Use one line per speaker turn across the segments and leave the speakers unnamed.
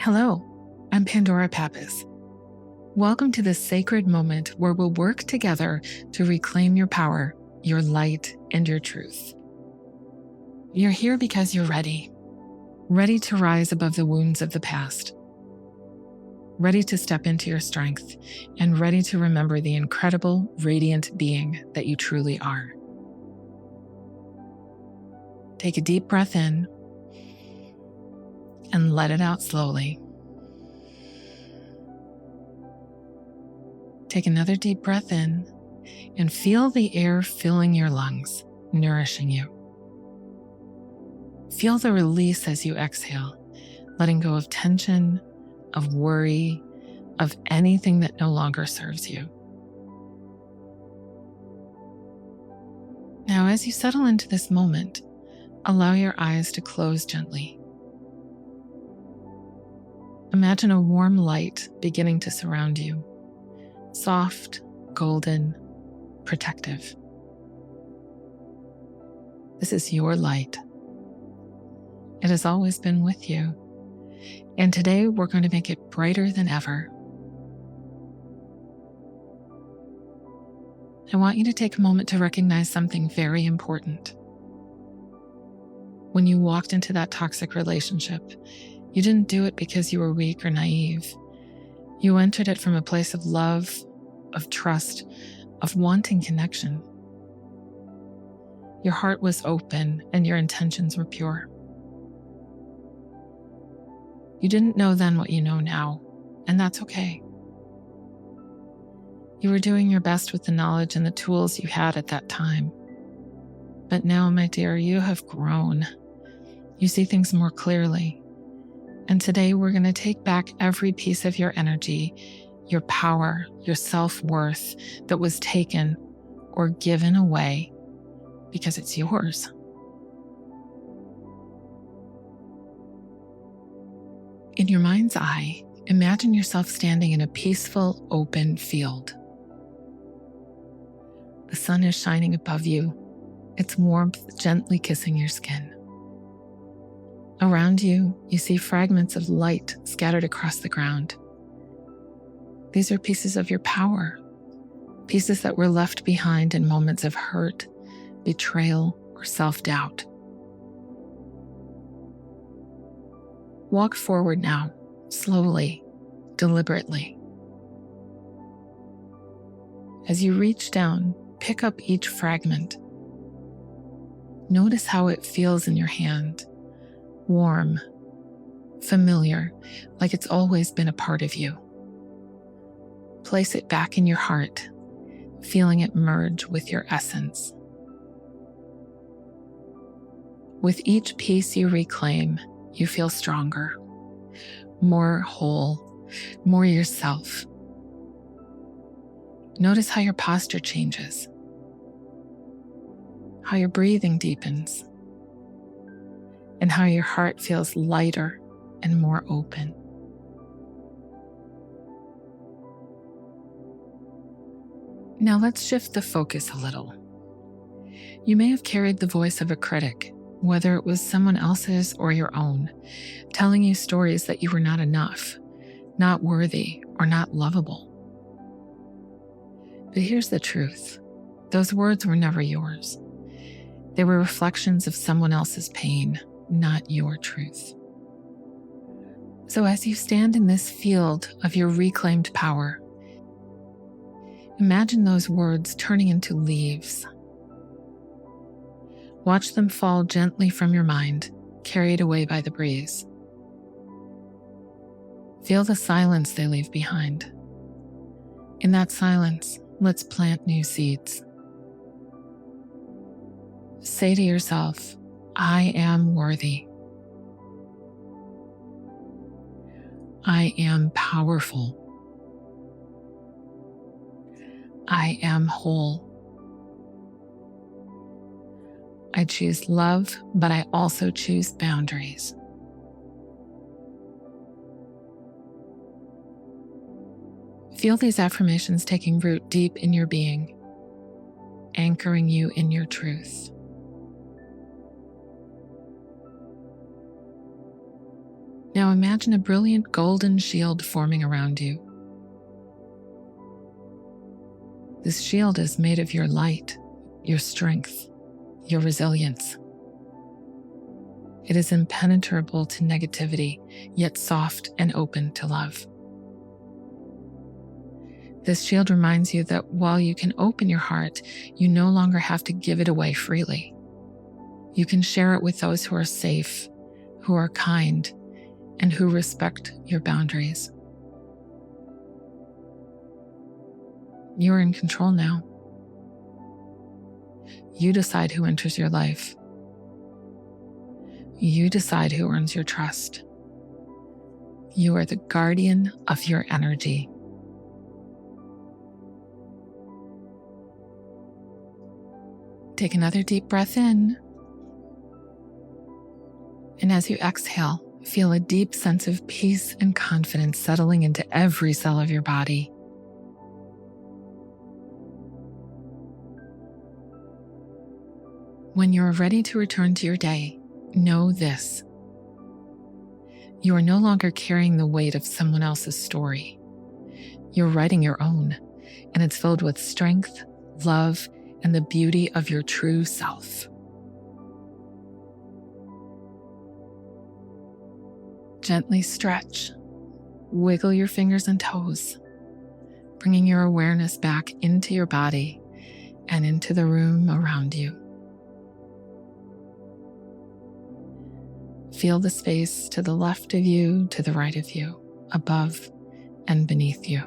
Hello, I'm Pandora Pappas. Welcome to this sacred moment where we'll work together to reclaim your power, your light, and your truth. You're here because you're ready to rise above the wounds of the past, ready to step into your strength, and ready to remember the incredible, radiant being that you truly are. Take a deep breath in and let it out slowly. Take another deep breath in and feel the air filling your lungs, nourishing you. Feel the release as you exhale, letting go of tension, of worry, of anything that no longer serves you. Now, as you settle into this moment, allow your eyes to close gently. Imagine a warm light beginning to surround you. Soft, golden, protective. This is your light. It has always been with you. And today we're going to make it brighter than ever. I want you to take a moment to recognize something very important. When you walked into that toxic relationship, you didn't do it because you were weak or naive. You entered it from a place of love, of trust, of wanting connection. Your heart was open and your intentions were pure. You didn't know then what you know now, and that's okay. You were doing your best with the knowledge and the tools you had at that time. But now, my dear, you have grown. You see things more clearly. And today we're going to take back every piece of your energy, your power, your self-worth that was taken or given away because it's yours. In your mind's eye, imagine yourself standing in a peaceful, open field. The sun is shining above you, its warmth gently kissing your skin. Around you, you see fragments of light scattered across the ground. These are pieces of your power, pieces that were left behind in moments of hurt, betrayal, or self-doubt. Walk forward now, slowly, deliberately. As you reach down, pick up each fragment. Notice how it feels in your hand. Warm, familiar, like it's always been a part of you. Place it back in your heart, feeling it merge with your essence. With each piece you reclaim, you feel stronger, more whole, more yourself. Notice how your posture changes, how your breathing deepens, and how your heart feels lighter and more open. Now let's shift the focus a little. You may have carried the voice of a critic, whether it was someone else's or your own, telling you stories that you were not enough, not worthy, or not lovable. But here's the truth. Those words were never yours. They were reflections of someone else's pain, not your truth. So as you stand in this field of your reclaimed power, imagine those words turning into leaves. Watch them fall gently from your mind, carried away by the breeze. Feel the silence they leave behind. In that silence, let's plant new seeds. Say to yourself, I am worthy. I am powerful. I am whole. I choose love, but I also choose boundaries. Feel these affirmations taking root deep in your being, anchoring you in your truth. Now imagine a brilliant golden shield forming around you. This shield is made of your light, your strength, your resilience. It is impenetrable to negativity, yet soft and open to love. This shield reminds you that while you can open your heart, you no longer have to give it away freely. You can share it with those who are safe, who are kind, and who respect your boundaries. You are in control now. You decide who enters your life. You decide who earns your trust. You are the guardian of your energy. Take another deep breath in. And as you exhale, feel a deep sense of peace and confidence settling into every cell of your body. When you are ready to return to your day, know this: you are no longer carrying the weight of someone else's story. You're writing your own, and it's filled with strength, love, and the beauty of your true self. Gently stretch, wiggle your fingers and toes, bringing your awareness back into your body and into the room around you. Feel the space to the left of you, to the right of you, above and beneath you.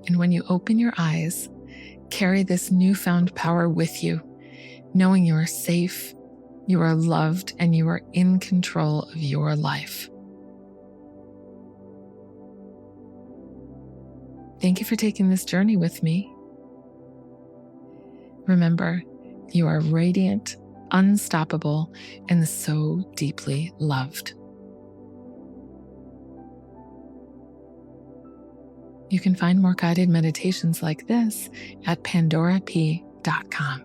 And when you open your eyes, carry this newfound power with you, knowing you are safe, you are loved, and you are in control of your life. Thank you for taking this journey with me. Remember, you are radiant, unstoppable, and so deeply loved. You can find more guided meditations like this at pandorap.com.